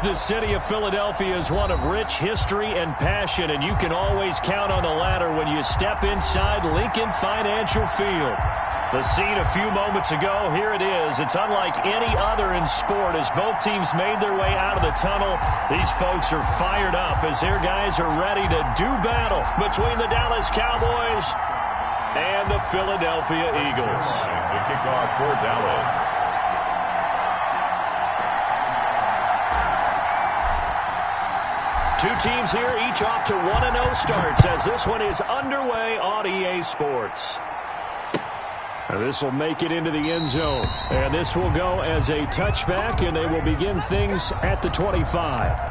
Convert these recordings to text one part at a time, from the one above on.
The city of Philadelphia is one of rich history and passion, and you can always count on the latter when you step inside Lincoln Financial Field. The scene a few moments ago, here it is. It's unlike any other in sport as both teams made their way out of the tunnel. These folks are fired up as their guys are ready to do battle between the Dallas Cowboys and the Philadelphia Eagles. The kickoff for Dallas. Two teams here, each off to 1-0 starts as this one is underway on EA Sports. This will make it into the end zone. And this will go as a touchback, and they will begin things at the 25.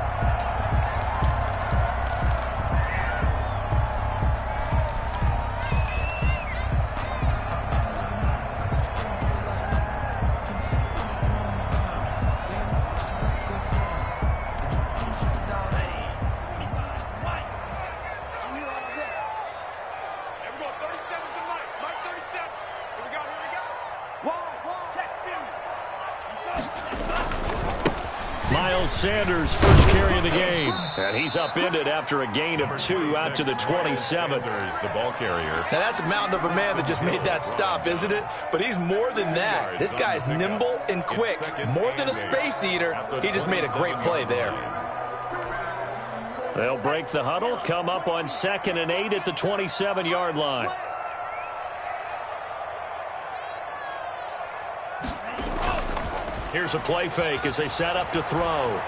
Sanders first carry of the game, and he's upended after a gain of 2 out to the 27. The ball carrier. Now that's a mountain of a man that just made that stop, isn't it? But he's more than that. This guy's nimble and quick. More than a space eater. He just made a great play there. They'll break the huddle, come up on 2nd and 8 at the 27-yard line. Here's a play fake as they set up to throw.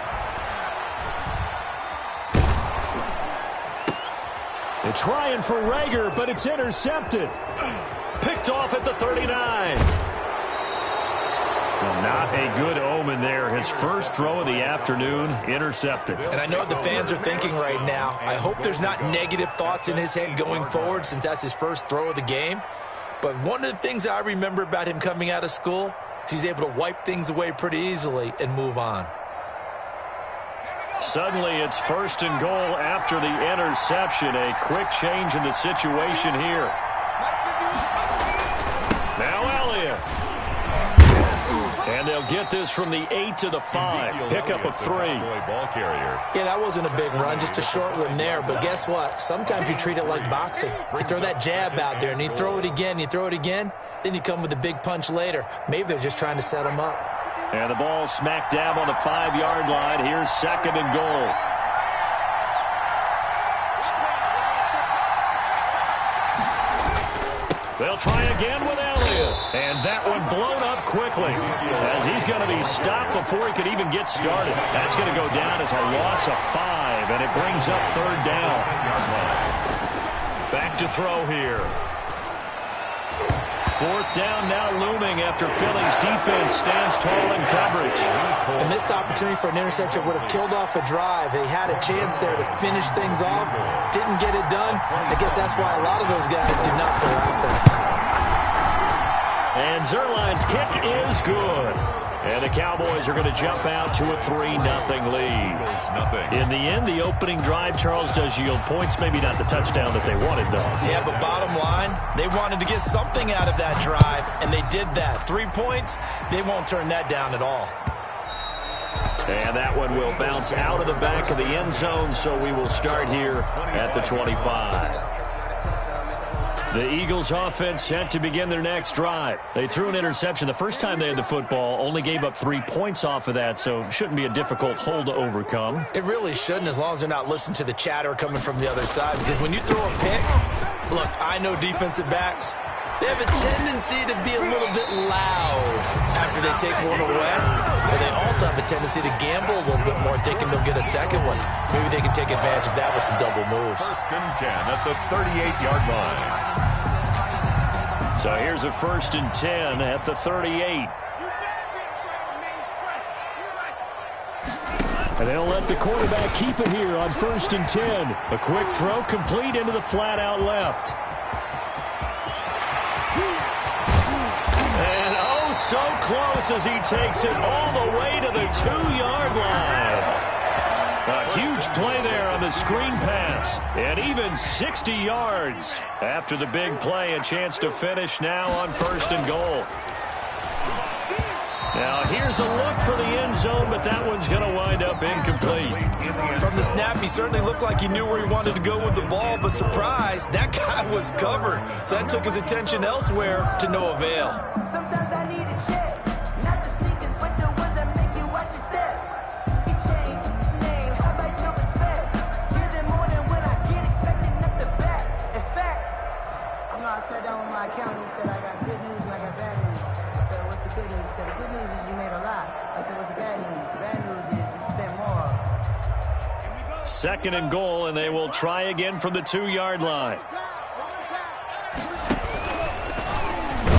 They're trying for Rager, but it's intercepted. Picked off at the 39. Well, not a good omen there. His first throw of the afternoon, intercepted. And I know what the fans are thinking right now. I hope there's not negative thoughts in his head going forward since that's his first throw of the game. But one of the things I remember about him coming out of school, he's able to wipe things away pretty easily and move on. Suddenly it's 1st and goal after the interception. A quick change in the situation here. Now Elliott. And they'll get this from the 8 to the 5. Pickup of 3. Yeah, that wasn't a big run, just a short one there. But guess what? Sometimes you treat it like boxing. You throw that jab out there, and you throw it again, then you come with a big punch later. Maybe they're just trying to set him up. And the ball smack dab on the 5-yard line. Here's 2nd and goal. They'll try again with Elliott. And that one blown up quickly as he's going to be stopped before he could even get started. That's going to go down as a loss of 5, and it brings up 3rd down. Back to throw here. 4th down now looming after Philly's defense stands tall in coverage. A missed opportunity for an interception would have killed off a drive. They had a chance there to finish things off. Didn't get it done. I guess that's why a lot of those guys do not play offense. And Zerline's kick is good. And the Cowboys are going to jump out to a 3-0 lead. In the end, the opening drive, Charles, does yield points. Maybe not the touchdown that they wanted, though. Yeah, but bottom line, they wanted to get something out of that drive, and they did that. 3 points, they won't turn that down at all. And that one will bounce out of the back of the end zone, so we will start here at the 25. The Eagles offense set to begin their next drive. They threw an interception the first time they had the football, only gave up 3 points off of that, so shouldn't be a difficult hole to overcome. It really shouldn't, as long as they're not listening to the chatter coming from the other side, because when you throw a pick, look, I know defensive backs, they have a tendency to be a little bit loud after they take one away, but they also have a tendency to gamble a little bit more, thinking they'll get a second one. Maybe they can take advantage of that with some double moves. 1st and 10 at the 38-yard line. So here's a 1st and 10 at the 38. And they'll let the quarterback keep it here on 1st and 10. A quick throw complete into the flat out left. And oh, so close as he takes it all the way to the 2-yard line. A huge play there on the screen pass. And even 60 yards after the big play. A chance to finish now on 1st and goal. Now here's a look for the end zone, but that one's going to wind up incomplete. From the snap, he certainly looked like he knew where he wanted to go with the ball, but surprise, that guy was covered. So that took his attention elsewhere to no avail. Sometimes I need a check, not the sneakers, but the ones that make you watch your step. You change name, how about your respect? Give them more than what I get, expecting up the back. In fact, I sat down with my accountant, he said I got good news and I got bad news. I said, what's the good news? He said, the good news is you made a lot. I said, what's the bad news? The bad news is you spent more. 2nd and goal, and they will try again from the 2-yard line.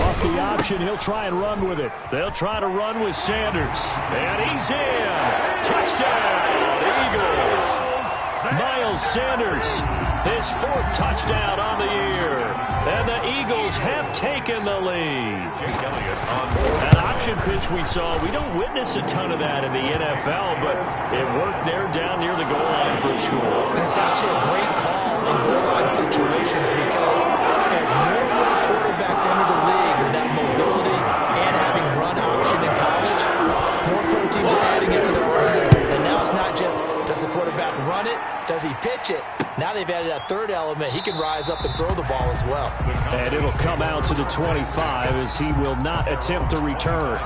Off the option, he'll try and run with it. They'll try to run with Sanders. And he's in. Touchdown, Eagles. Miles Sanders, his 4th touchdown on the year. And the Eagles have taken the lead. That option pitch we saw, we don't witness a ton of that in the NFL, but it worked there down near the goal line for a score. It's actually a great call in goal line situations because as more and more quarterbacks enter the league with that mobility and having run option in college, more pro teams are adding it to their arsenal. And now it's not just, does the quarterback run it? Does he pitch it? Now they've added that 3rd element. He can rise up and throw the ball as well. And it'll come out to the 25 as he will not attempt to return.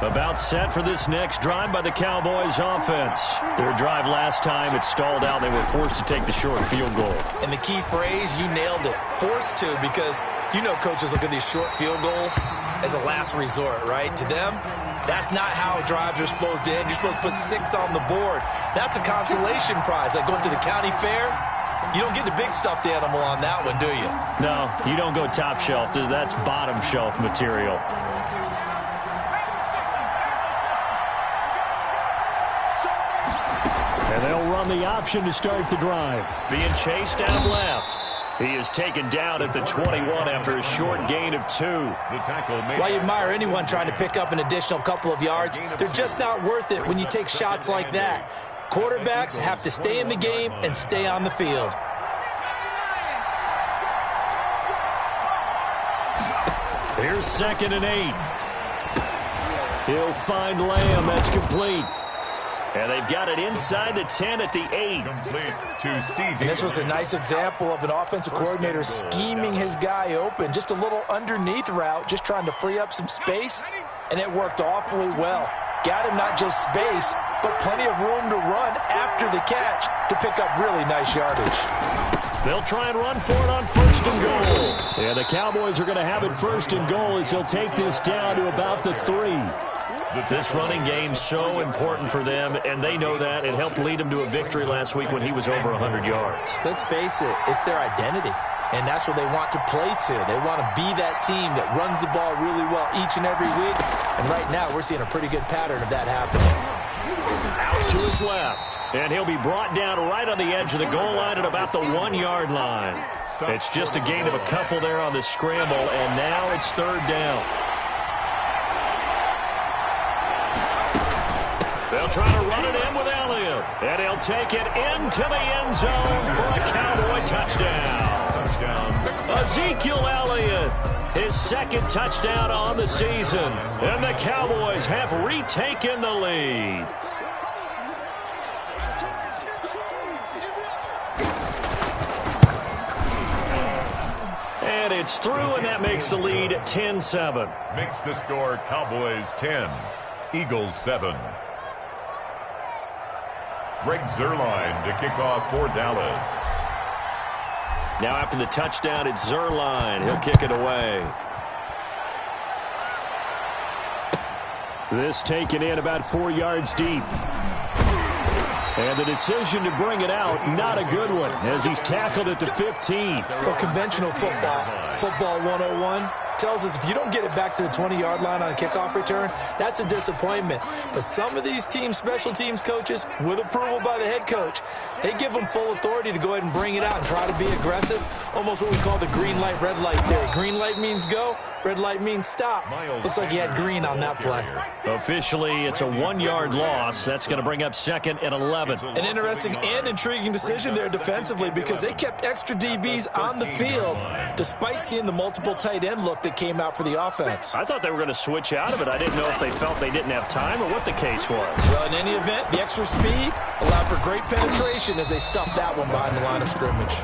About set for this next drive by the Cowboys offense. Their drive last time, it stalled out. They were forced to take the short field goal. And the key phrase, you nailed it. Forced to, because you know coaches look at these short field goals as a last resort, right? To them, that's not how drives are supposed to end. You're supposed to put 6 on the board. That's a consolation prize. Like going to the county fair, you don't get the big stuffed animal on that one, do you? No, you don't go top shelf. That's bottom shelf material. And they'll run the option to start the drive. Being chased out left. He is taken down at the 21 after a short gain of 2. While you admire anyone trying to pick up an additional couple of yards, they're just not worth it when you take shots like that. Quarterbacks have to stay in the game and stay on the field. Here's 2nd and 8. He'll find Lamb. That's complete. And they've got it inside the 10 at the 8. And this was a nice example of an offensive coordinator scheming his guy open. Just a little underneath route, just trying to free up some space, and it worked awfully well. Got him not just space, but plenty of room to run after the catch to pick up really nice yardage. They'll try and run for it on 1st and goal. Yeah, the Cowboys are going to have it 1st and goal as he'll take this down to about the 3. This running game's so important for them, and they know that. It helped lead them to a victory last week when he was over 100 yards. Let's face it, it's their identity, and that's what they want to play to. They want to be that team that runs the ball really well each and every week, and right now we're seeing a pretty good pattern of that happening. Out to his left, and he'll be brought down right on the edge of the goal line at about the 1-yard line. It's just a gain of a couple there on the scramble, and now it's 3rd down. They'll try to run it in with Elliott. And he'll take it into the end zone for a Cowboy touchdown. Ezekiel Elliott, his 2nd touchdown on the season. And the Cowboys have retaken the lead. And it's through, and that makes the lead 10-7. Makes the score Cowboys 10, Eagles 7. Greg Zuerlein to kick off for Dallas. Now after the touchdown, it's Zuerlein. He'll kick it away. This taken in about 4 yards deep. And the decision to bring it out, not a good one, as he's tackled at the 15. Well, conventional football 101, tells us if you don't get it back to the 20-yard line on a kickoff return, that's a disappointment. But some of these team special teams coaches, with approval by the head coach, they give them full authority to go ahead and bring it out and try to be aggressive, almost what we call the green light, red light theory. Green light means go, red light means stop. Looks like he had green on that play. Officially, it's a 1-yard loss. That's going to bring up 2nd and 11. An interesting and intriguing decision there defensively because they kept extra DBs on the field despite seeing the multiple tight end look that came out for the offense. I thought they were going to switch out of it. I didn't know if they felt they didn't have time or what the case was. Well, in any event, the extra speed allowed for great penetration as they stuffed that one behind the line of scrimmage.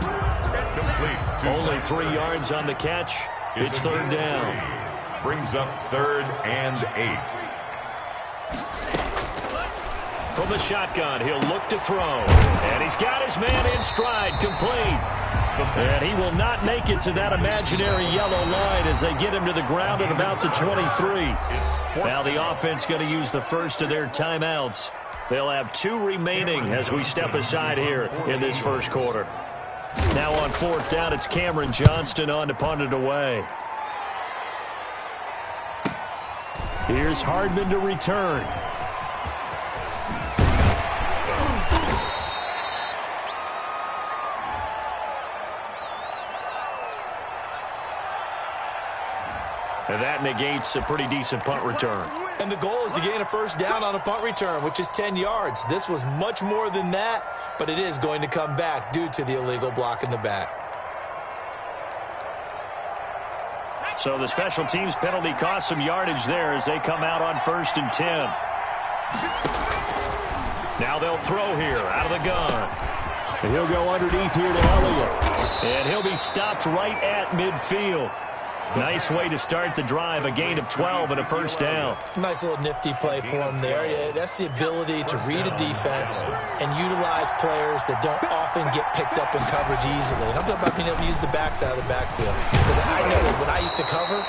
Only 3 yards on the catch. It's 3rd down. Brings up 3rd and 8. From the shotgun, he'll look to throw. And he's got his man in stride, complete. And he will not make it to that imaginary yellow line as they get him to the ground at about the 23. Now the offense going to use the first of their timeouts. They'll have 2 remaining as we step aside here in this first quarter. Now on 4th down, it's Cameron Johnston on to punt it away. Here's Hardman to return. And that negates a pretty decent punt return. And the goal is to gain a first down on a punt return, which is 10 yards. This was much more than that, but it is going to come back due to the illegal block in the back. So the special teams penalty cost some yardage there as they come out on 1st and 10. Now they'll throw here out of the gun. And he'll go underneath here to Elliott. And he'll be stopped right at midfield. Nice way to start the drive, a gain of 12 and a first down. Nice little nifty play for him there. Yeah, that's the ability to read a defense and utilize players that don't often get picked up in coverage easily. And I'm talking about being able to use the backside of the backfield. Because I know that when I used to cover,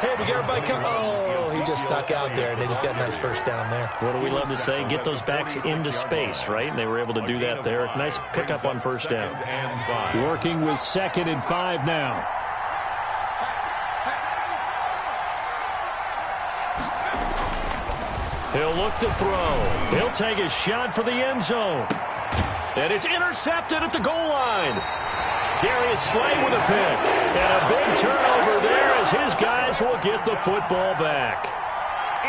hey, we got everybody cover. Oh, he just stuck out there, and they just got a nice first down there. What do we love to say? Get those backs into space, right? And they were able to do that there. Nice pickup on first down. Working with 2nd and 5 now. He'll look to throw. He'll take a shot for the end zone. And it's intercepted at the goal line. Darius Slay with a pick. And a big turnover there as his guys will get the football back.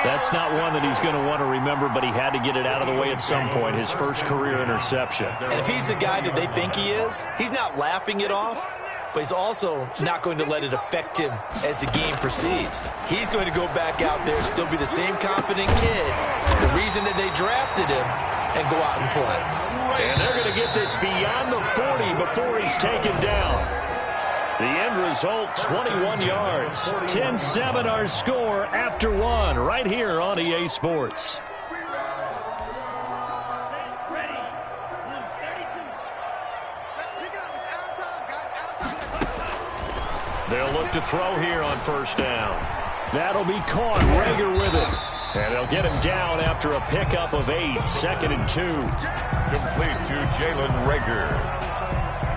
That's not one that he's going to want to remember, but he had to get it out of the way at some point. His first career interception. And if he's the guy that they think he is, he's not laughing it off. But he's also not going to let it affect him as the game proceeds. He's going to go back out there, still be the same confident kid, the reason that they drafted him, and go out and play. And they're going to get this beyond the 40 before he's taken down. The end result, 21 yards. 10-7 our score after 1 right here on EA Sports. They'll look to throw here on first down. That'll be caught. Rager with it. And they'll get him down after a pickup of 8. 2nd and 2. Complete to Jalen Rager.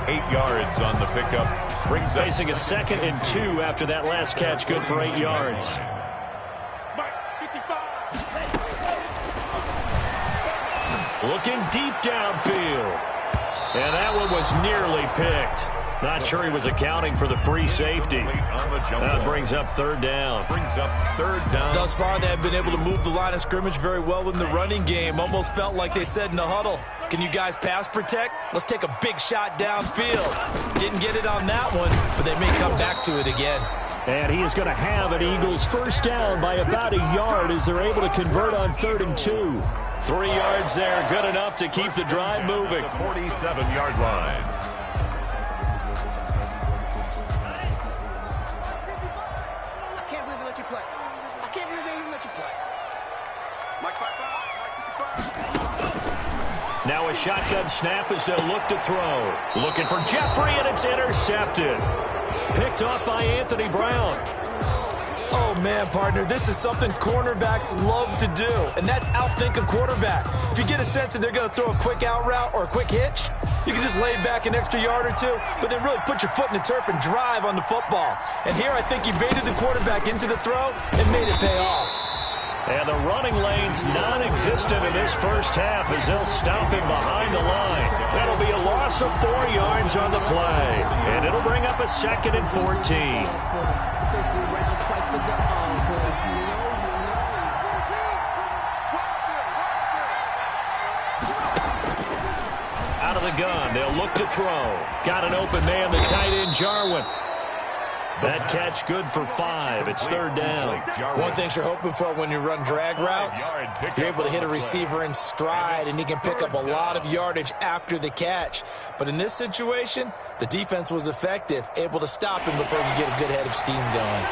8 yards on the pickup. Brings Facing a 2nd and 2 after that last catch. Good for 8 yards. Looking deep downfield. And that one was nearly picked. Not sure he was accounting for the free safety. That brings up 3rd down. Thus far, they have been able to move the line of scrimmage very well in the running game. Almost felt like they said in the huddle, can you guys pass protect? Let's take a big shot downfield. Didn't get it on that one, but they may come back to it again. And he is going to have an Eagles first down by about a yard as they're able to convert on 3rd and 2. 3 yards there, good enough to keep the drive moving. 47-yard line. Now a shotgun snap as they'll look to throw. Looking for Jeffrey, and it's intercepted. Picked off by Anthony Brown. Oh, man, partner, this is something cornerbacks love to do, and that's outthink a quarterback. If you get a sense that they're going to throw a quick out route or a quick hitch, you can just lay back an extra yard or two, but then really put your foot in the turf and drive on the football. And here I think he baited the quarterback into the throw and made it pay off. And the running lane's non-existent in this first half as they'll stop him behind the line. That'll be a loss of 4 yards on the play. And it'll bring up a 2nd and 14. Out of the gun, they'll look to throw. Got an open man, the tight end, Jarwin. That catch good for 5. It's 3rd down. One thing you're hoping for when you run drag routes, you're able to hit a receiver in stride, and he can pick up a lot of yardage after the catch. But in this situation, the defense was effective, able to stop him before he could get a good head of steam going.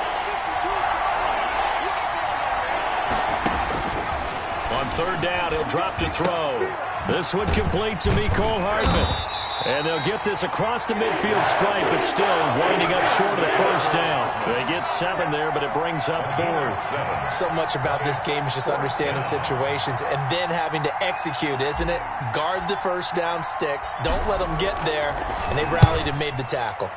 On 3rd down, he'll drop to throw. This one complete to Mecole Hardman. And they'll get this across the midfield stripe, but still winding up short of the 1st down. They get 7 there, but it brings up 4th. So much about this game is just understanding situations and then having to execute, isn't it? Guard the 1st down sticks. Don't let them get there. And they rallied and made the tackle.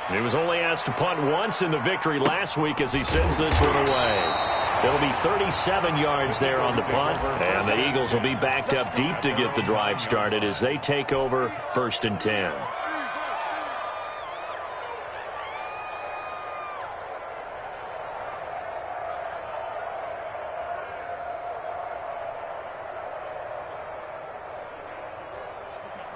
He was only asked to punt once in the victory last week as he sends this one away. It'll be 37 yards there on the punt, and the Eagles will be backed up deep to get the drive started as they take over 1st and 10.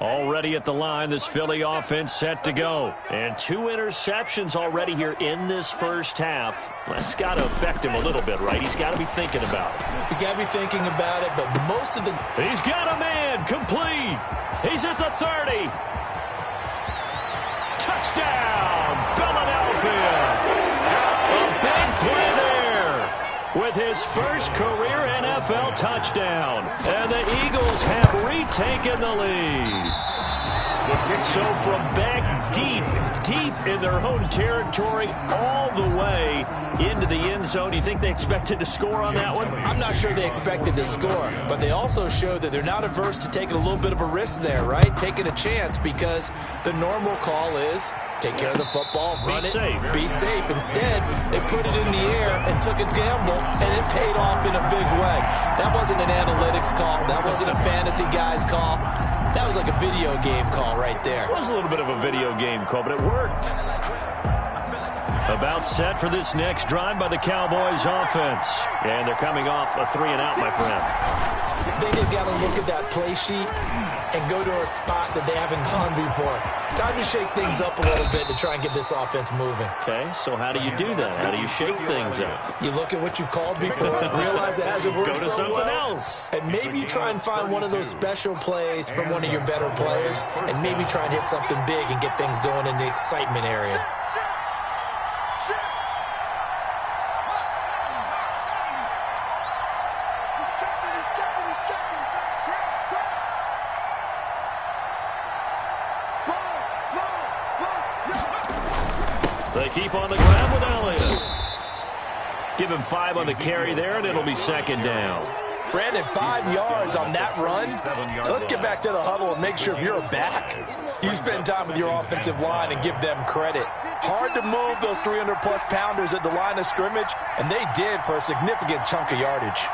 Already at the line, this Philly offense set to go. And 2 interceptions already here in this first half. That's got to affect him a little bit, right? He's got to be thinking about it. He's got to be thinking about it, but most of the... He's got a man, complete. He's at the 30. Touchdown, Philadelphia. A big play there with his first career NFL touchdown. And the Eagles have retaken the lead. So from back deep in their own territory, all the way into the end zone, do you think they expected to score on that one? I'm not sure they expected to score, but they also showed that they're not averse to taking a little bit of a risk there, right? Taking a chance, because the normal call is take care of the football, run it, be safe. Instead, they put it in the air and took a gamble, and it paid off in a big way. That wasn't an analytics call. That wasn't a fantasy guy's call. That was like a video game call right there. It was a little bit of a video game call, but it worked. About set for this next drive by the Cowboys offense. And they're coming off a 3-and-out, my friend. I think they've got to look at that play sheet and go to a spot that they haven't gone before. Time to shake things up a little bit to try and get this offense moving. Okay, so how do you do that? How do you shake things up? You look at what you've called before, realize it hasn't worked Go to so something well, else. and maybe try and find one of those special plays from one of your better players, and maybe try and hit something big and get things going in the excitement area. They keep on the ground with Elliott. Give him 5 on the carry there, and it'll be 2nd down. Brandon, 5 yards on that run. Let's get back to the huddle and make sure if you're a back, you spend time with your offensive line and give them credit. Hard to move those 300-plus pounders at the line of scrimmage, and they did for a significant chunk of yardage.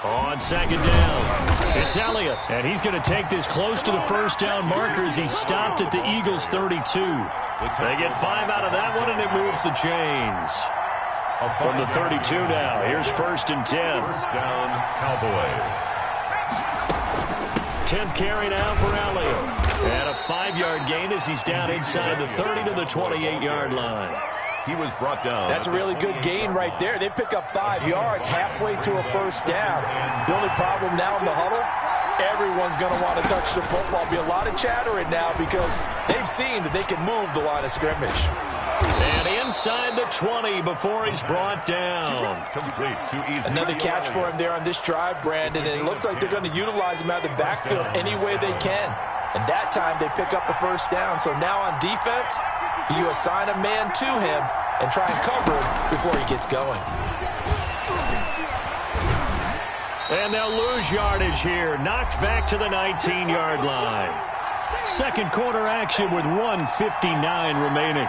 On 2nd down, it's Elliott, and he's going to take this close to the 1st down marker as he stopped at the Eagles' 32. They get 5 out of that one, and it moves the chains. From the 32 now, here's 1st and 10. 1st down, Cowboys. 10th carry now for Elliott. And a 5-yard gain as he's down inside the 30 to the 28-yard line. He was brought down. That's a really good gain right there. They pick up 5 yards halfway to a 1st down. The only problem now in the huddle, everyone's going to want to touch the football. Be a lot of chattering now because they've seen that they can move the line of scrimmage. And inside the 20 before he's brought down. Complete. Too easy. Another catch for him there on this drive, Brandon, and it looks like they're going to utilize him out of the backfield any way they can. And that time they pick up a 1st down. So now on defense, you assign a man to him, and try and cover him before he gets going. And they'll lose yardage here. Knocked back to the 19-yard line. Second quarter action with 1:59 remaining.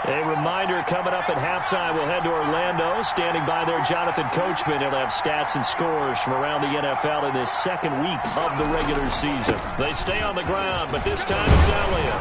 A reminder coming up at halftime, we'll head to Orlando. Standing by there, Jonathan Coachman. He'll have stats and scores from around the NFL in this second week of the regular season. They stay on the ground, but this time it's Elliott.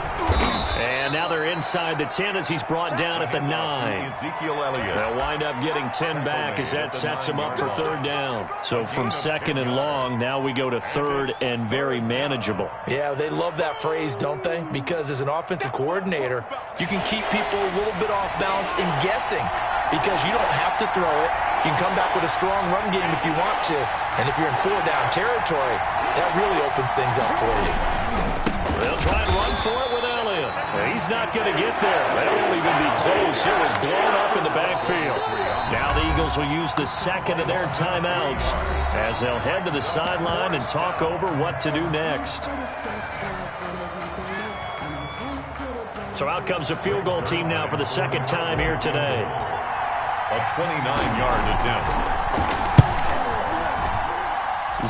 And now they're inside the 10 as he's brought down at the 9. Ezekiel Elliott. They'll wind up getting 10 back as that sets him up for third down. So from second and long, now we go to third and very manageable. Yeah, they love that phrase, don't they? Because as an offensive coordinator, you can keep people a little bit off balance and guessing because you don't have to throw it. You can come back with a strong run game if you want to. And if you're in four-down territory, that really opens things up for you. They'll try and run for it with Elliott. He's not going to get there. That won't even be close. It was blown up in the backfield. Now the Eagles will use the second of their timeouts as they'll head to the sideline and talk over what to do next. So out comes a field goal team now for the second time here today. A 29-yard attempt.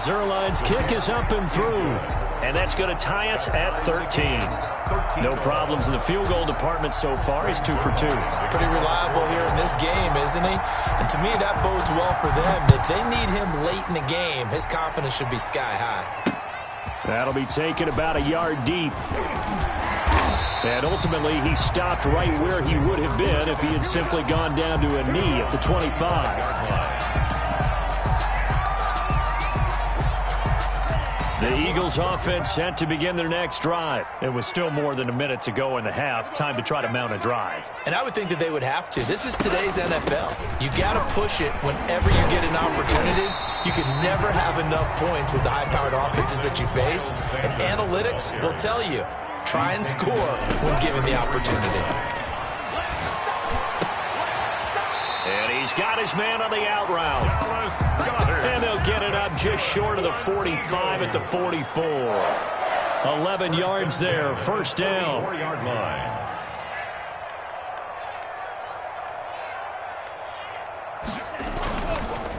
Zerline's kick is up and through. And that's going to tie us at 13. No problems in the field goal department so far. He's 2 for 2. Pretty reliable here in this game, isn't he? And to me, that bodes well for them. If they need him late in the game, his confidence should be sky high. That'll be taken about a yard deep. And ultimately, he stopped right where he would have been if he had simply gone down to a knee at the 25. The Eagles offense set to begin their next drive. It was still more than a minute to go in the half. Time to try to mount a drive. And I would think that they would have to. This is today's NFL. You got to push it whenever you get an opportunity. You can never have enough points with the high-powered offenses that you face. And analytics will tell you, try and score when given the opportunity. And he's got his man on the out route. And they'll get it up just short of the 45 at the 44. 11 yards there, first down. 4-yard line.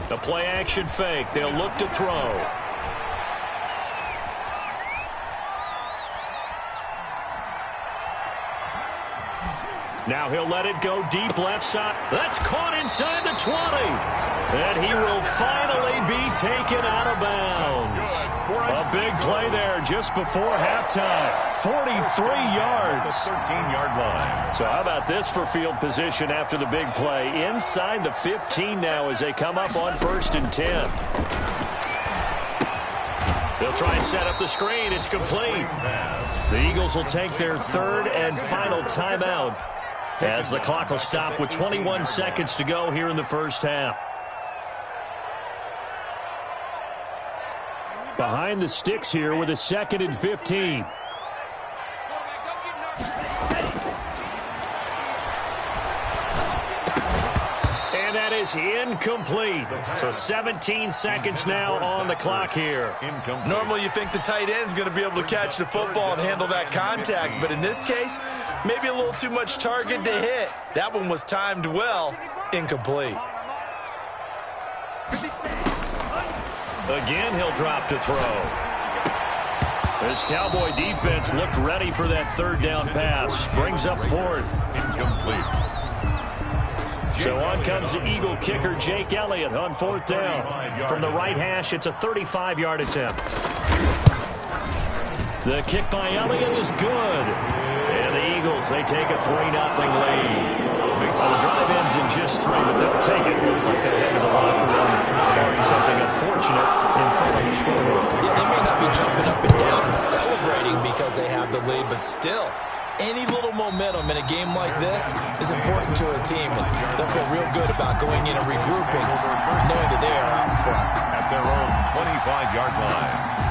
The play action fake. They'll look to throw. Now he'll let it go deep left side. That's caught inside the 20. And he will finally be taken out of bounds. A big play there just before halftime. 43 yards. 13-yard line. So how about this for field position after the big play? Inside the 15 now as they come up on 1st and 10. They'll try and set up the screen. It's complete. The Eagles will take their third and final timeout as the clock will stop with 21 seconds to go here in the first half. Behind the sticks here with a 2nd and 15. And that is incomplete. So 17 seconds now on the clock here. Normally you think the tight end's going to be able to catch the football and handle that contact, but in this case, maybe a little too much target to hit. That one was timed well, incomplete. Again, he'll drop to throw. This Cowboy defense looked ready for that third down pass. Brings up 4th. Incomplete. So on comes the Eagle kicker, Jake Elliott, on 4th down. From the right hash, it's a 35-yard attempt. The kick by Elliott is good. And the Eagles, they take a 3-0 lead. Well, the drive ends in just 3, but they'll take it. Looks like they're headed to the locker room, barring something unfortunate in front of the scoreboard. Yeah, they may not be jumping up and down and celebrating because they have the lead, but still, any little momentum in a game like this is important to a team, and they'll feel real good about going in and regrouping, knowing that they are out in front. At their own 25-yard line.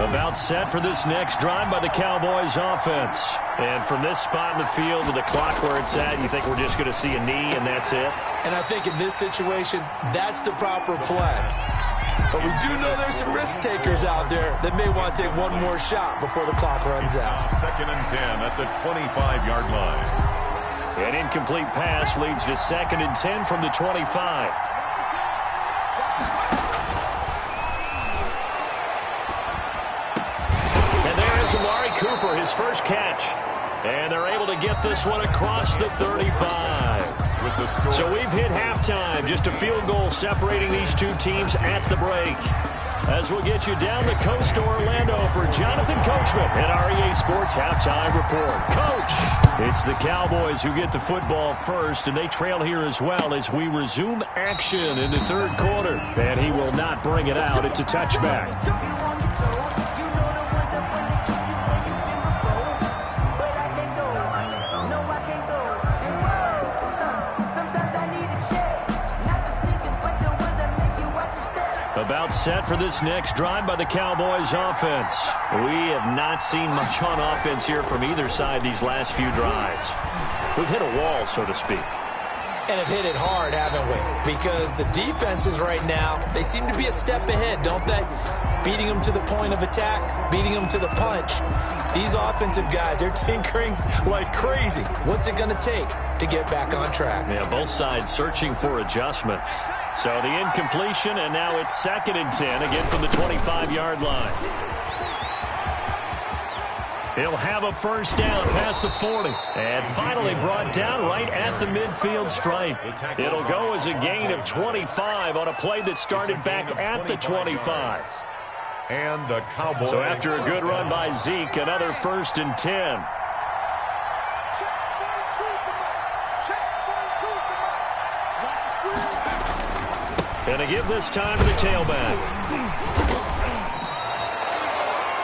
About set for this next drive by the Cowboys offense. And from this spot in the field with the clock where it's at, you think we're just going to see a knee and that's it? And I think in this situation, that's the proper play. But we do know there's some risk takers out there that may want to take one more shot before the clock runs out. Second and 10 at the 25-yard line. An incomplete pass leads to second and 10 from the 25. And there is Amari Cooper, his first catch. And they're able to get this one across the 35. So we've hit halftime. Just a field goal separating these two teams at the break. As we'll get you down the coast to Orlando for Jonathan Coachman at our EA Sports Halftime Report. Coach, it's the Cowboys who get the football first, and they trail here as well as we resume action in the third quarter. And he will not bring it out. It's a touchback. About set for this next drive by the Cowboys offense. We have not seen much on offense here from either side these last few drives. We've hit a wall, so to speak. And have hit it hard, haven't we? Because the defenses right now, they seem to be a step ahead, don't they? Beating them to the point of attack, beating them to the punch. These offensive guys, they're tinkering like crazy. What's it going to take to get back on track? Yeah, both sides searching for adjustments. So the incompletion, and now it's second and 10, again from the 25-yard line. He'll have a first down past the 40. And finally brought down right at the midfield stripe. It'll go as a gain of 25 on a play that started back at the 25. And the Cowboys. So after a good run by Zeke, another first and 10. And to give this time to the tailback.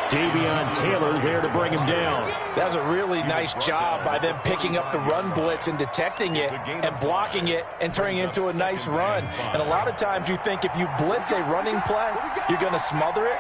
Davion Taylor there to bring him down. That was a really nice job by them picking up the run blitz and detecting it and blocking it and turning it into a nice run. And a lot of times you think if you blitz a running play, you're going to smother it.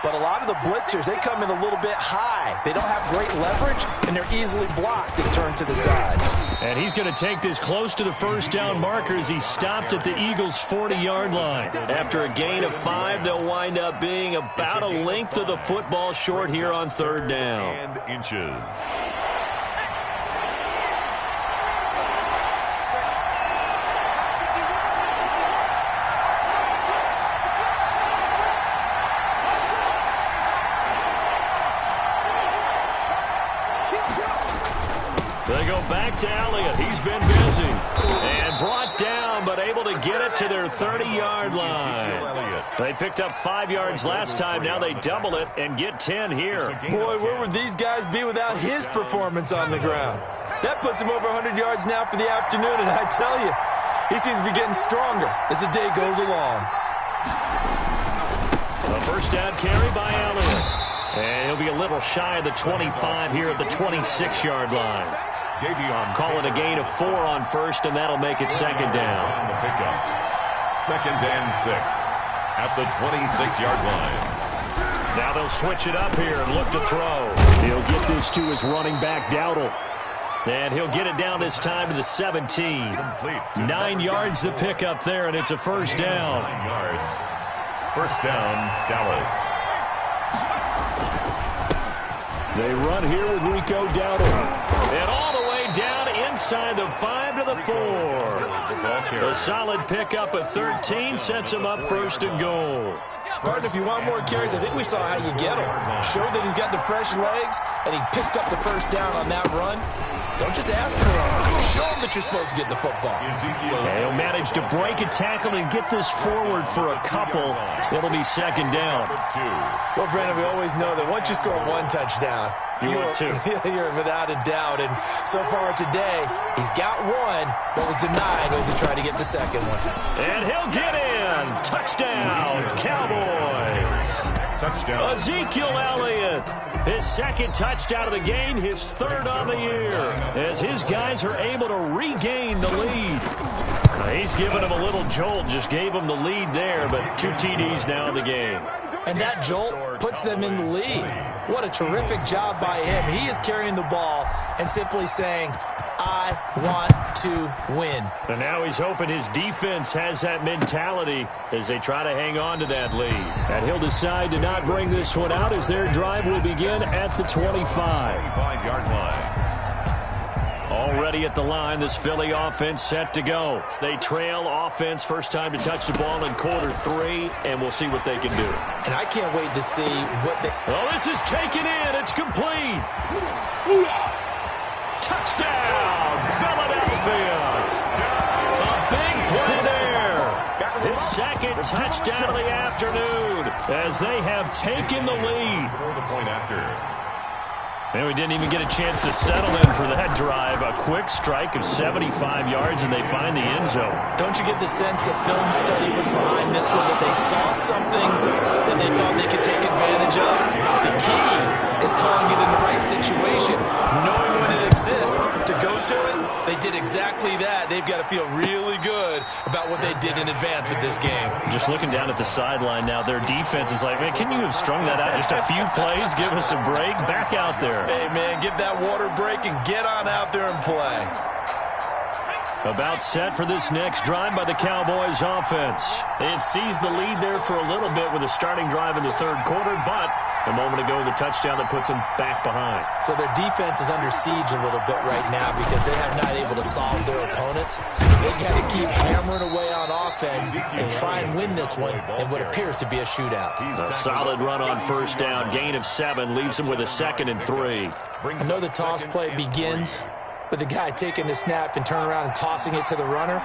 But a lot of the blitzers, they come in a little bit high. They don't have great leverage, and they're easily blocked and turned to the side. And he's going to take this close to the first down marker as he stopped at the Eagles' 40-yard line. After a gain of 5, they'll wind up being about a length of the football short here on third down. And inches. They go back to Elliott. He's been busy. And brought down, but able to get it to their 30-yard line. They picked up 5 yards last time. Now they double it and get 10 here. Boy, where would these guys be without his performance on the ground? That puts him over 100 yards now for the afternoon, and I tell you, he seems to be getting stronger as the day goes along. The first down carry by Elliott. And he'll be a little shy of the 25 here at the 26-yard line. Calling a gain of 4 on first, and that'll make it second down. The pickup. Second and 6 at the 26-yard line. Now they'll switch it up here and look to throw. He'll get this to his running back, Dowdle. And he'll get it down this time to the 17. 9 yards the pickup there, and it's a first down. 9 yards. First down, Dallas. They run here with Rico Dowdle. And all the way down inside the 5 to the 4. A solid pickup of 13 sets him up first and goal. Partner, if you want more carries, I think we saw how you get him. Showed that he's got the fresh legs, and he picked up the first down on that run. Don't just ask him around. Show him that you're supposed to get the football. And he'll manage to break a tackle and get this forward for a couple. It'll be second down. Well, Brandon, we always know that once you score 1 touchdown, you're without a doubt. And so far today, he's got 1, but was denied as he tried to get the second one. And he'll get in. Touchdown, Cowboys. Touchdown. Ezekiel Elliott. His second touchdown of the game, his 3rd on the year, as his guys are able to regain the lead. He's given him a little jolt, just gave him the lead there, but 2 TDs now in the game. And that jolt puts them in the lead. What a terrific job by him. He is carrying the ball and simply saying, I want to win. And now he's hoping his defense has that mentality as they try to hang on to that lead. And he'll decide to not bring this one out as their drive will begin at the 25-yard line. Already at the line, this Philly offense set to go. They trail offense, first time to touch the ball in quarter 3, and we'll see what they can do. And I can't wait to see what they... Oh, this is taken in. It's complete. Touchdown, Philadelphia. A big play there. His second touchdown of the afternoon as they have taken the lead. And we didn't even get a chance to settle in for that drive. A quick strike of 75 yards, and they find the end zone. Don't you get the sense that film study was behind this one, that they saw something that they thought they could take advantage of? The key is calling it in the right situation, knowing when it exists to go to it. They did exactly that. They've got to feel really good about what they did in advance of this game. Just looking down at the sideline now, their defense is like, man, can you have strung that out just a few plays? Give us a break. Back out there. Hey, man, give that water break and get on out there and play. About set for this next drive by the Cowboys offense. They had seized the lead there for a little bit with a starting drive in the third quarter, but a moment ago, the touchdown that puts them back behind. So their defense is under siege a little bit right now because they have not able to solve their opponents. They've got to keep hammering away on offense and try and win this one in what appears to be a shootout. A solid run on first down. Gain of 7 leaves them with a 2nd and 3. I know the toss play begins with the guy taking the snap and turning around and tossing it to the runner.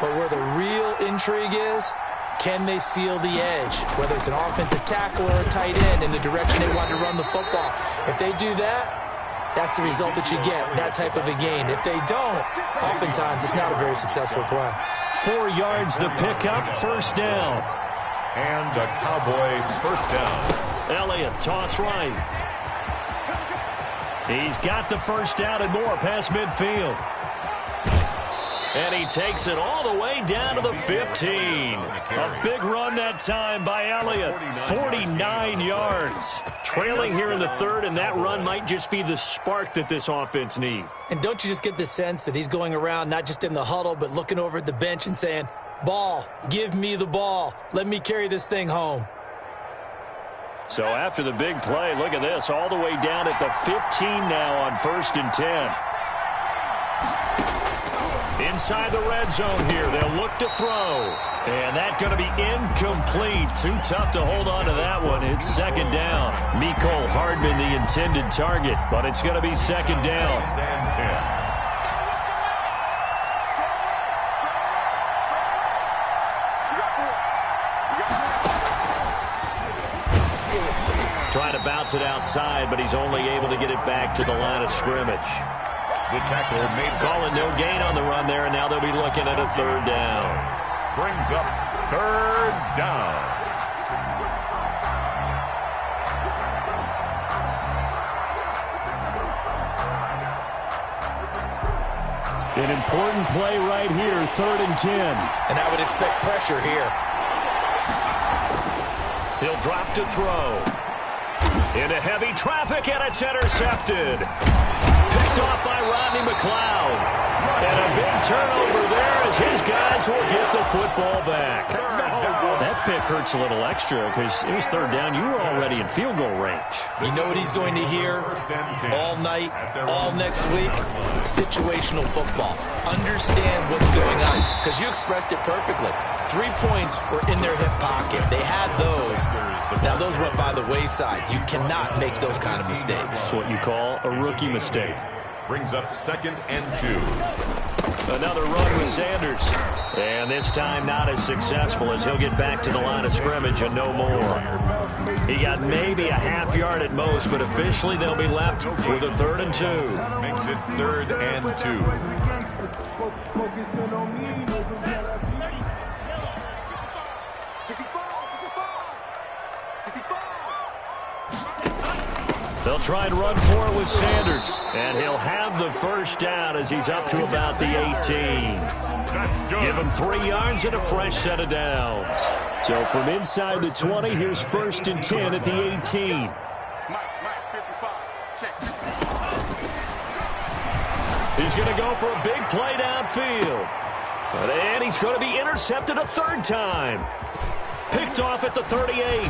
But where the real intrigue is, can they seal the edge? Whether it's an offensive tackle or a tight end in the direction they want to run the football. If they do that, that's the result that you get, that type of a gain. If they don't, oftentimes it's not a very successful play. 4 yards the pickup, first down. And the Cowboys first down. Elliott, toss right. He's got the first down and more past midfield. And he takes it all the way down to the 15. A big run that time by Elliott. 49 yards. Trailing here in the third, and that run might just be the spark that this offense needs. And don't you just get the sense that he's going around not just in the huddle, but looking over at the bench and saying, ball, give me the ball. Let me carry this thing home. So after the big play, look at this, all the way down at the 15 now on 1st and 10. Inside the red zone here, they'll look to throw. And that's going to be incomplete. Too tough to hold on to that one. It's 2nd down. Mecole Hardman, the intended target, but it's going to be 2nd down. Trying to bounce it outside, but he's only able to get it back to the line of scrimmage. The tackle made. Calling no gain on the run there, and now they'll be looking at a 3rd down. Brings up 3rd down. An important play right here, 3rd and 10. And I would expect pressure here. He'll drop to throw. Into heavy traffic, and it's intercepted. Picked off by Rodney McLeod. And a big turnover there as his guys will get the football back. That pick hurts a little extra because it was 3rd down. You were already in field goal range. You know what he's going to hear all night, all next week? Situational football. Understand what's going on because you expressed it perfectly. 3 points were in their hip pocket. They had those. Now, those went by the wayside. You cannot make those kind of mistakes. That's what you call a rookie mistake. Brings up 2nd and 2. Another run with Sanders. And this time not as successful as he'll get back to the line of scrimmage and no more. He got maybe a half yard at most, but officially they'll be left with a 3rd and 2. Makes it 3rd and 2. They'll try and run for it with Sanders. And he'll have the first down as he's up to about the 18. Give him 3 yards and a fresh set of downs. So from inside the 20, here's 1st and 10 at the 18. He's going to go for a big play downfield. And he's going to be intercepted a third time. Picked off at the 38.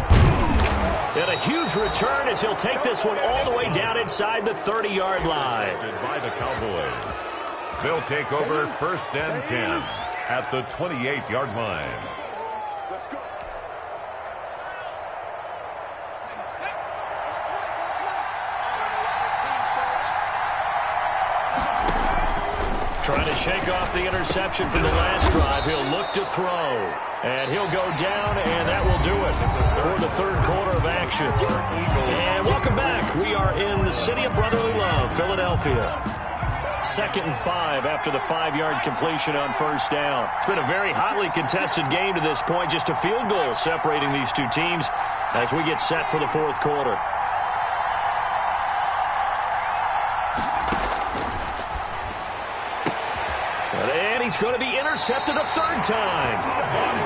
And a huge return as he'll take this one all the way down inside the 30-yard line. By the Cowboys. They'll take over 1st and 10 at the 28-yard line. Trying to shake off the interception from the last drive. He'll look to throw. And he'll go down, and that will do it for the third quarter of action. And welcome back. We are in the city of brotherly love, Philadelphia. 2nd and 5 after the 5-yard completion on first down. It's been a very hotly contested game to this point. Just a field goal separating these two teams as we get set for the fourth quarter. And he's going to be intercepted a third time.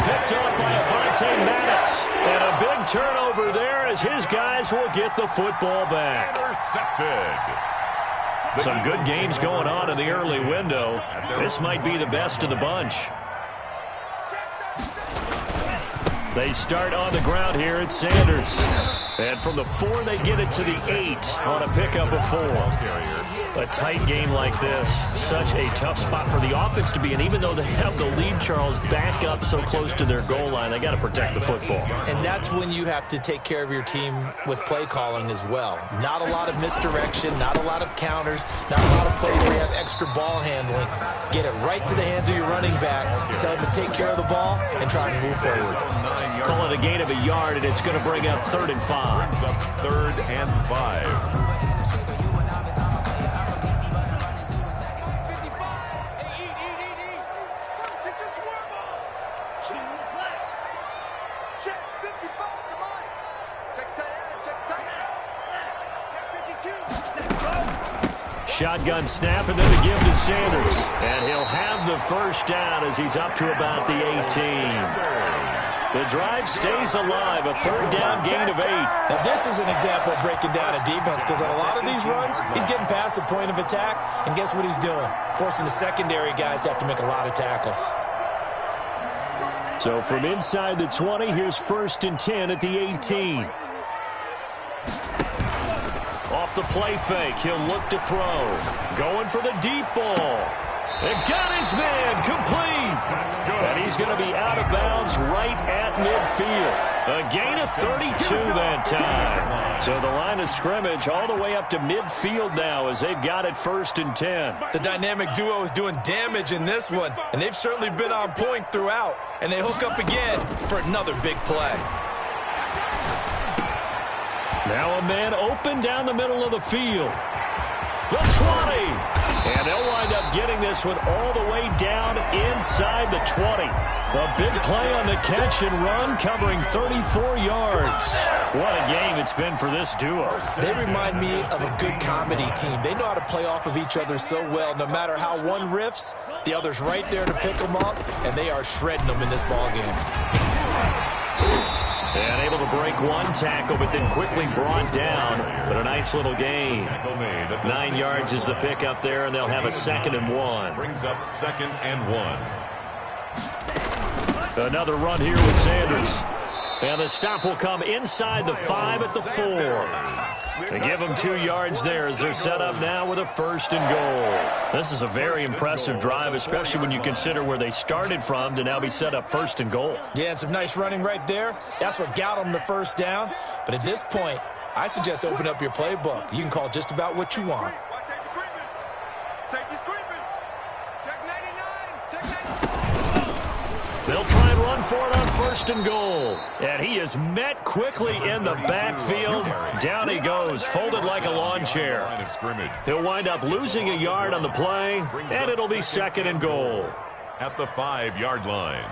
Picked up by Avonte Maddox. And a big turnover there as his guys will get the football back. Intercepted. Some good games going on in the early window. This might be the best of the bunch. They start on the ground here at Sanders. And from the 4, they get it to the 8 on a pickup of 4. A tight game like this, such a tough spot for the offense to be in. Even though they have the lead, Charles, back up so close to their goal line, they got to protect the football. And that's when you have to take care of your team with play calling as well. Not a lot of misdirection, not a lot of counters, not a lot of plays where you have extra ball handling. Get it right to the hands of your running back, tell him to take care of the ball, and try to move forward. Call it a gain of a yard, and it's going to bring up 3rd and 5. Brings up 3rd and 5. Shotgun snap, and then the give to Sanders. And he'll have the first down as he's up to about the 18. The drive stays alive, a 3rd down gain of 8. Now, this is an example of breaking down a defense because on a lot of these runs, he's getting past the point of attack, and guess what he's doing? Forcing the secondary guys to have to make a lot of tackles. So from inside the 20, here's 1st and 10 at the 18. Off the play fake, he'll look to throw. Going for the deep ball. And got his man complete. And he's going to be out of bounds right at midfield. A gain of 32 that time. So the line of scrimmage all the way up to midfield now as they've got it 1st and 10. The dynamic duo is doing damage in this one, and they've certainly been on point throughout. And they hook up again for another big play. Now a man open down the middle of the field. The 20. And they'll wind up getting this one all the way down inside the 20. A big play on the catch and run, covering 34 yards. What a game it's been for this duo. They remind me of a good comedy team. They know how to play off of each other so well. No matter how one riffs, the other's right there to pick them up, and they are shredding them in this ball game. And able to break one tackle, but then quickly brought down. But a nice little gain. 9 yards is the pickup there, and they'll have a 2nd and 1. Brings up 2nd and 1. Another run here with Sanders. And the stop will come inside the 5 at the 4. They give them 2 yards there as they're set up now with a 1st and goal. This is a very impressive drive, especially when you consider where they started from to now be set up 1st and goal. Yeah, and some nice running right there. That's what got them the first down. But at this point, I suggest open up your playbook. You can call just about what you want. They'll try and run for it on 1st and goal. And he is met quickly in the backfield. Down he goes, folded like a lawn chair. He'll wind up losing a yard on the play, and it'll be 2nd and goal. At the 5-yard line.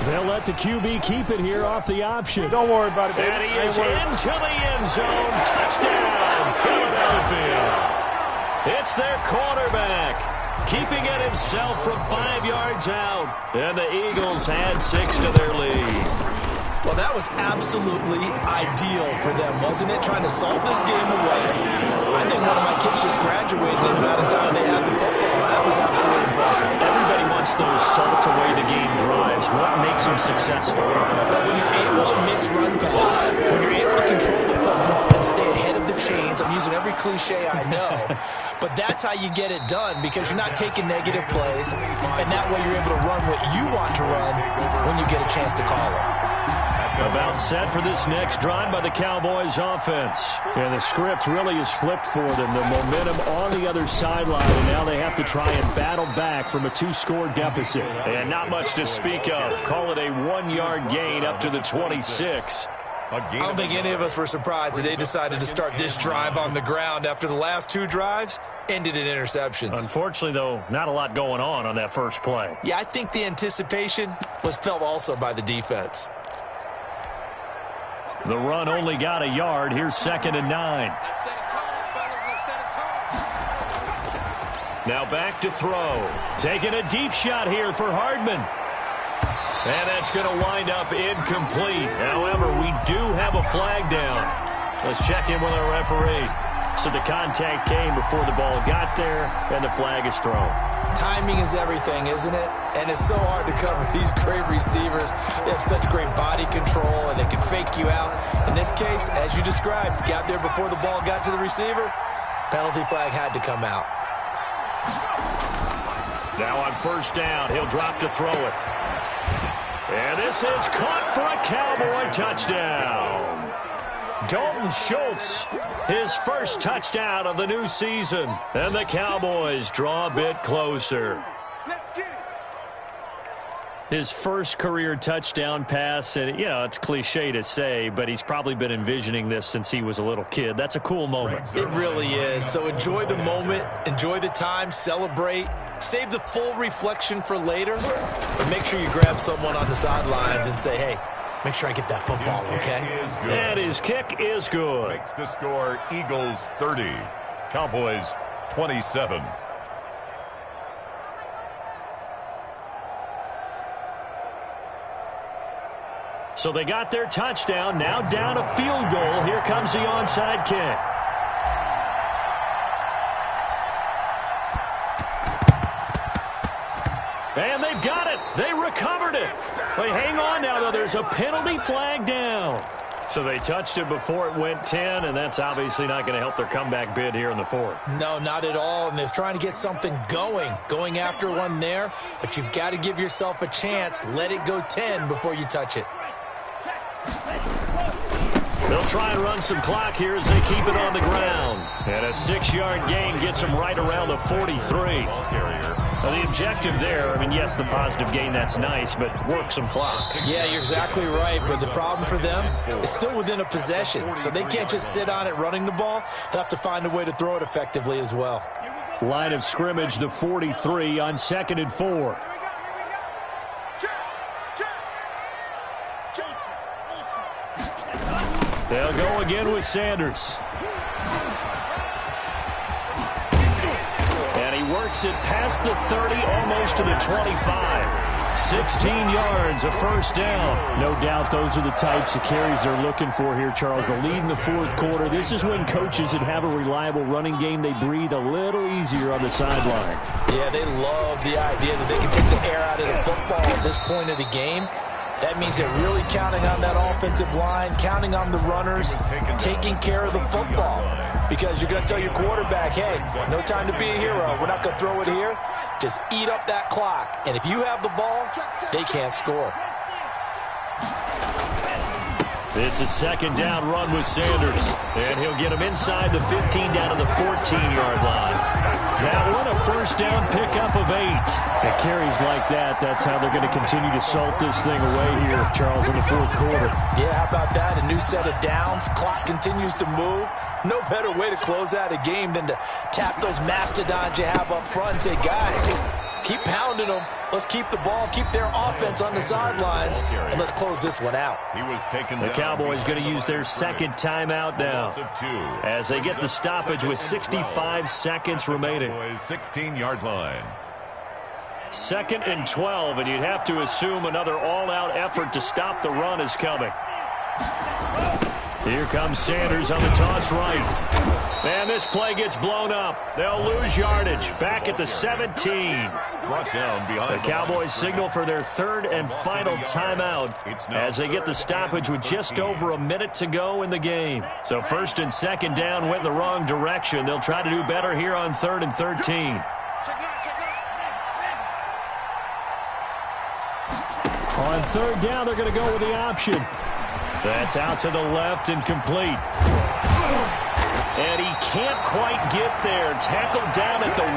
They'll let the QB keep it here off the option. Don't worry about it, baby. And he is into the end zone. Touchdown, Philadelphia. It's their quarterback, keeping it himself from 5 yards out. And the Eagles add 6 to their lead. Well, that was absolutely ideal for them, wasn't it? Trying to salt this game away. I think one of my kids just graduated in the amount of time they had the football. That was absolutely impressive. Everybody wants those salt-away-the-game drives. What makes them successful? When you're able to mix run pass, when you're able to control the football and stay ahead of the chains, I'm using every cliche I know, but that's how you get it done because you're not taking negative plays, and that way you're able to run what you want to run when you get a chance to call it. About set for this next drive by the Cowboys offense. And the script really is flipped for them. The momentum on the other sideline, and now they have to try and battle back from a 2-score deficit. And not much to speak of. Call it a 1-yard gain up to the 26. I don't think any of us were surprised that they decided to start this drive on the ground after the last 2 drives ended in interceptions. Unfortunately, though, not a lot going on that first play. Yeah, I think the anticipation was felt also by the defense. The run only got a yard. Here's 2nd and 9. Now back to throw. Taking a deep shot here for Hardman. And that's going to wind up incomplete. However, we do have a flag down. Let's check in with our referee. So the contact came before the ball got there, and the flag is thrown. Timing is everything, isn't it? And it's so hard to cover these great receivers. They have such great body control, and they can fake you out. In this case, as you described, got there before the ball got to the receiver. Penalty flag had to come out. Now on first down, he'll drop to throw it. And this is caught for a Cowboy touchdown. Dalton Schultz, his first touchdown of the new season. And the Cowboys draw a bit closer. His first career touchdown pass, and, you know, it's cliche to say, but he's probably been envisioning this since he was a little kid. That's a cool moment. It really is. So enjoy the moment, enjoy the time, celebrate, save the full reflection for later, but make sure you grab someone on the sidelines and say, hey, make sure I get that football, okay? And his kick is good. Makes the score Eagles 30, Cowboys 27. So they got their touchdown, now down a field goal. Here comes the onside kick. And they've got it. They recovered it. Wait, hang on now, though. There's a penalty flag down. So they touched it before it went 10, and that's obviously not going to help their comeback bid here in the fourth. No, not at all, and they're trying to get something going after one there, but you've got to give yourself a chance. Let it go 10 before you touch it. They'll try and run some clock here as they keep it on the ground. And a 6-yard gain gets them right around the 43. Now, the objective there, I mean, yes, the positive gain, that's nice, but work some clock. Yeah, you're exactly right, but the problem for them is still within a possession, so they can't just sit on it running the ball. They'll have to find a way to throw it effectively as well. Line of scrimmage, the 43 on 2nd and 4. They'll go again with Sanders. And he works it past the 30, almost to the 25. 16 yards, a first down. No doubt those are the types of carries they're looking for here, Charles. The lead in the fourth quarter. This is when coaches that have a reliable running game, they breathe a little easier on the sideline. Yeah, they love the idea that they can take the air out of the football at this point of the game. That means they're really counting on that offensive line, counting on the runners, taking care of the football. Because you're going to tell your quarterback, hey, no time to be a hero. We're not going to throw it here. Just eat up that clock. And if you have the ball, they can't score. It's a second down run with Sanders. And he'll get him inside the 15 down to the 14-yard line. That one, a first down pickup of 8. At carries like that, that's how they're going to continue to salt this thing away here, Charles, in the fourth quarter. Yeah, how about that? A new set of downs. Clock continues to move. No better way to close out a game than to tap those mastodons you have up front and say, guys, keep pounding them. Let's keep the ball, keep their offense on the sidelines, and let's close this one out. The Cowboys going to use their second timeout now as they get the stoppage with 65 seconds remaining. 16-yard line. 2nd and 12, and you'd have to assume another all-out effort to stop the run is coming. Here comes Sanders on the toss right. And this play gets blown up. They'll lose yardage. Back at the 17. Brought down behind. The Cowboys signal for their 3rd and final timeout as they get the stoppage with just over a minute to go in the game. So 1st and 2nd down went in the wrong direction. They'll try to do better here on 3rd and 13. On 3rd down, they're going to go with the option. That's out to the left and complete. And he can't quite get there. Tackled down at the 1.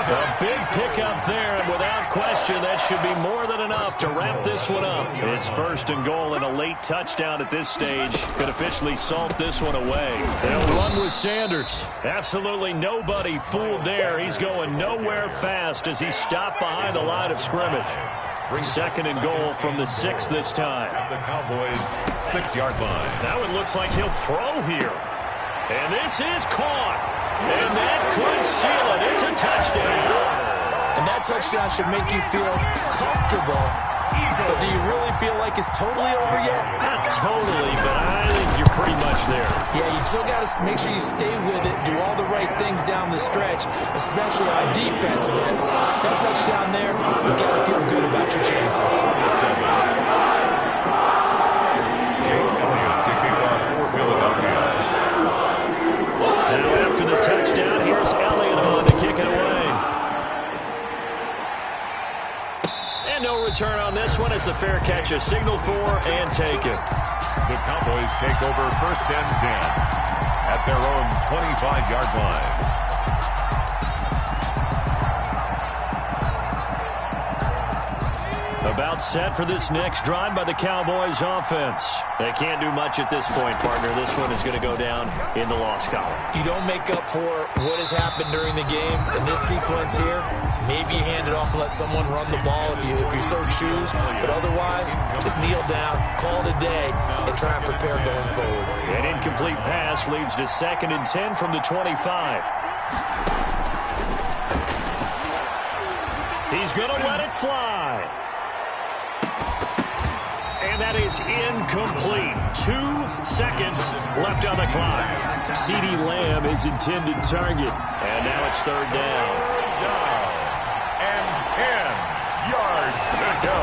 A big pickup there, and without question, that should be more than enough to wrap this one up. It's 1st and goal and a late touchdown at this stage. Could officially salt this one away. They'll run with Sanders. Absolutely nobody fooled there. He's going nowhere fast as he stopped behind the line of scrimmage. 2nd and goal from the 6 this time. At the Cowboys' 6-yard line. Now it looks like he'll throw here. And this is caught. And that could seal it. It's a touchdown. And that touchdown should make you feel comfortable. But do you really feel like it's totally over yet? Not totally, but I think you're pretty much there. Yeah, you still got to make sure you stay with it, do all the right things down the stretch, especially on defense. But that touchdown there, you got to feel good about your chances. Now after the touchdown, here's Elliott on to kick it away. And no return on this one as the fair catch is signaled for and taken. The Cowboys take over 1st and 10 at their own 25-yard line. About set for this next drive by the Cowboys offense. They can't do much at this point, partner. This one is going to go down in the loss column. You don't make up for what has happened during the game in this sequence here. Maybe you hand it off and let someone run the ball if you so choose. But otherwise, just kneel down, call it a day, and try and prepare going forward. An incomplete pass leads to 2nd and 10 from the 25. He's going to let it fly. And that is incomplete. 2 seconds left on the clock. CeeDee Lamb is intended target. And now it's 3rd down. And 10 yards to go.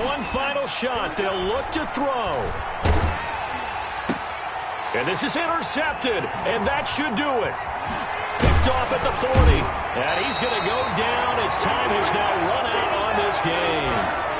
One final shot. They'll look to throw. And this is intercepted. And that should do it. Picked off at the 40. And he's going to go down as time has now run out on this game.